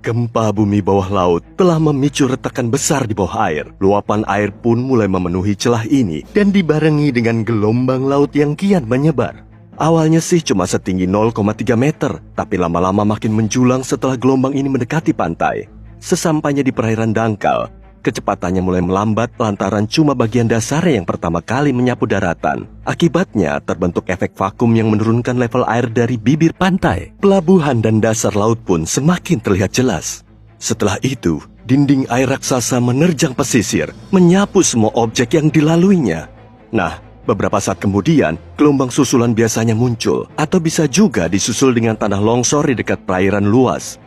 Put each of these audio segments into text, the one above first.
Gempa bumi bawah laut telah memicu retakan besar di bawah air. Luapan air pun mulai memenuhi celah ini dan dibarengi dengan gelombang laut yang kian menyebar. Awalnya sih cuma setinggi 0,3 meter, tapi lama-lama makin menjulang setelah gelombang ini mendekati pantai. Sesampainya di perairan dangkal, kecepatannya mulai melambat lantaran cuma bagian dasarnya yang pertama kali menyapu daratan. Akibatnya terbentuk efek vakum yang menurunkan level air dari bibir pantai. Pelabuhan dan dasar laut pun semakin terlihat jelas. Setelah itu, dinding air raksasa menerjang pesisir, menyapu semua objek yang dilaluinya. Nah, beberapa saat kemudian, gelombang susulan biasanya muncul, atau bisa juga disusul dengan tanah longsor di dekat perairan luas.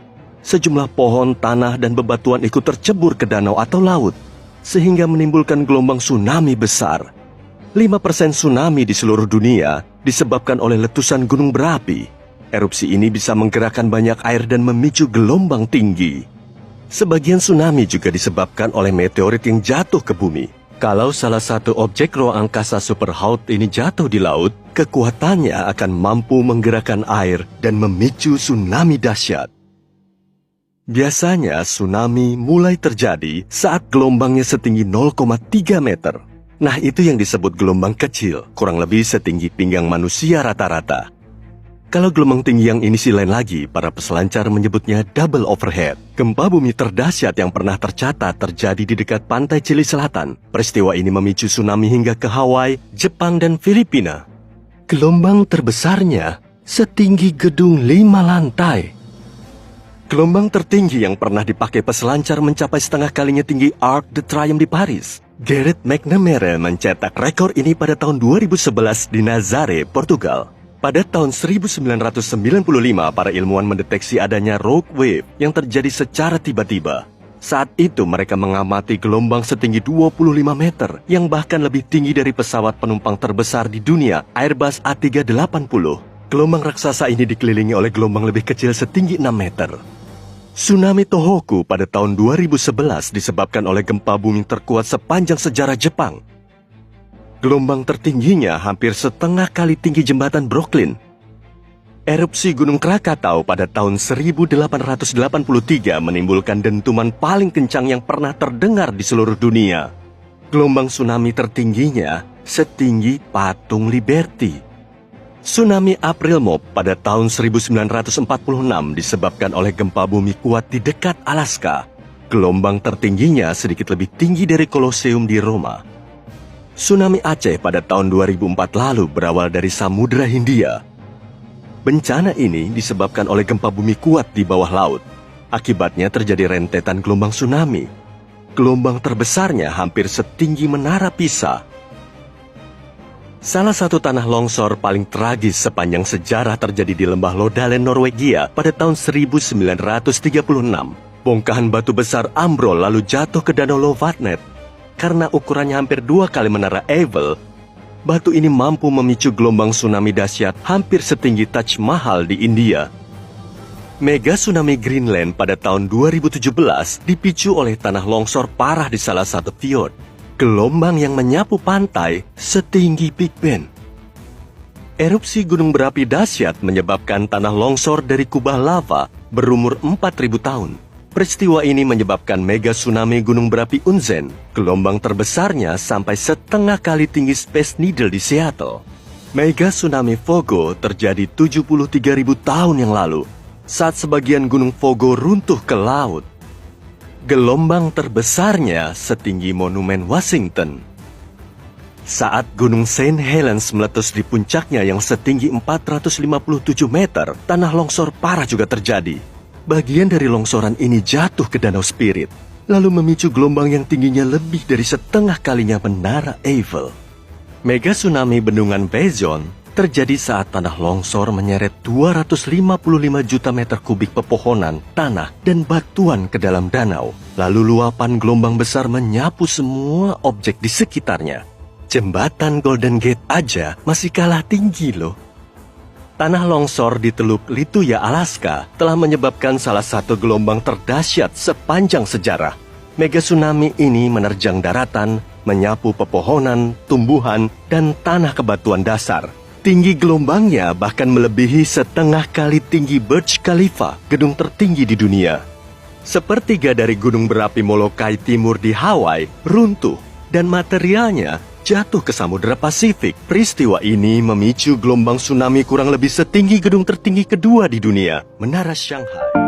Sejumlah pohon, tanah, dan bebatuan ikut tercebur ke danau atau laut, sehingga menimbulkan gelombang tsunami besar. 5% tsunami di seluruh dunia disebabkan oleh letusan gunung berapi. Erupsi ini bisa menggerakkan banyak air dan memicu gelombang tinggi. Sebagian tsunami juga disebabkan oleh meteorit yang jatuh ke bumi. Kalau salah satu objek ruang angkasa superhot ini jatuh di laut, kekuatannya akan mampu menggerakkan air dan memicu tsunami dahsyat. Biasanya tsunami mulai terjadi saat gelombangnya setinggi 0,3 meter. Nah, itu yang disebut gelombang kecil, kurang lebih setinggi pinggang manusia rata-rata. Kalau gelombang tinggi yang ini sih lain lagi, para peselancar menyebutnya double overhead. Gempa bumi terdahsyat yang pernah tercatat terjadi di dekat pantai Chili Selatan. Peristiwa ini memicu tsunami hingga ke Hawaii, Jepang, dan Filipina. Gelombang terbesarnya setinggi gedung 5 lantai. Gelombang tertinggi yang pernah dipakai peselancar mencapai setengah kalinya tinggi Arc de Triomphe di Paris. Gareth McNamara mencetak rekor ini pada tahun 2011 di Nazaré, Portugal. Pada tahun 1995, para ilmuwan mendeteksi adanya rogue wave yang terjadi secara tiba-tiba. Saat itu mereka mengamati gelombang setinggi 25 meter yang bahkan lebih tinggi dari pesawat penumpang terbesar di dunia, Airbus A380. Gelombang raksasa ini dikelilingi oleh gelombang lebih kecil setinggi 6 meter. Tsunami Tohoku pada tahun 2011 disebabkan oleh gempa bumi terkuat sepanjang sejarah Jepang. Gelombang tertingginya hampir setengah kali tinggi jembatan Brooklyn. Erupsi Gunung Krakatau pada tahun 1883 menimbulkan dentuman paling kencang yang pernah terdengar di seluruh dunia. Gelombang tsunami tertingginya setinggi patung Liberty. Tsunami April Mop pada tahun 1946 disebabkan oleh gempa bumi kuat di dekat Alaska. Gelombang tertingginya sedikit lebih tinggi dari Kolosium di Roma. Tsunami Aceh pada tahun 2004 lalu berawal dari Samudra Hindia. Bencana ini disebabkan oleh gempa bumi kuat di bawah laut. Akibatnya terjadi rentetan gelombang tsunami. Gelombang terbesarnya hampir setinggi Menara Pisa. Salah satu tanah longsor paling tragis sepanjang sejarah terjadi di lembah Lodalen, Norwegia pada tahun 1936. Bongkahan batu besar ambrol lalu jatuh ke danau Lovatnet. Karena ukurannya hampir 2 kali menara Eiffel, batu ini mampu memicu gelombang tsunami dahsyat hampir setinggi Taj Mahal di India. Mega tsunami Greenland pada tahun 2017 dipicu oleh tanah longsor parah di salah satu fjord. Gelombang yang menyapu pantai setinggi Big Ben. Erupsi gunung berapi dahsyat menyebabkan tanah longsor dari kubah lava berumur 4.000 tahun. Peristiwa ini menyebabkan mega tsunami gunung berapi Unzen. Gelombang terbesarnya sampai setengah kali tinggi Space Needle di Seattle. Mega tsunami Fogo terjadi 73.000 tahun yang lalu, saat sebagian gunung Fogo runtuh ke laut. Gelombang terbesarnya setinggi Monumen Washington. Saat Gunung St. Helens meletus di puncaknya yang setinggi 457 meter, tanah longsor parah juga terjadi. Bagian dari longsoran ini jatuh ke Danau Spirit, lalu memicu gelombang yang tingginya lebih dari setengah kalinya Menara Eiffel. Mega tsunami Bendungan Vezon terjadi saat tanah longsor menyeret 255 juta meter kubik pepohonan, tanah, dan batuan ke dalam danau. Lalu luapan gelombang besar menyapu semua objek di sekitarnya. Jembatan Golden Gate aja masih kalah tinggi loh. Tanah longsor di Teluk Lituya, Alaska telah menyebabkan salah satu gelombang terdahsyat sepanjang sejarah. Mega tsunami ini menerjang daratan, menyapu pepohonan, tumbuhan, dan tanah kebatuan dasar. Tinggi gelombangnya bahkan melebihi setengah kali tinggi Burj Khalifa, gedung tertinggi di dunia. Sepertiga dari gunung berapi Molokai Timur di Hawaii runtuh dan materialnya jatuh ke Samudra Pasifik. Peristiwa ini memicu gelombang tsunami kurang lebih setinggi gedung tertinggi kedua di dunia, Menara Shanghai.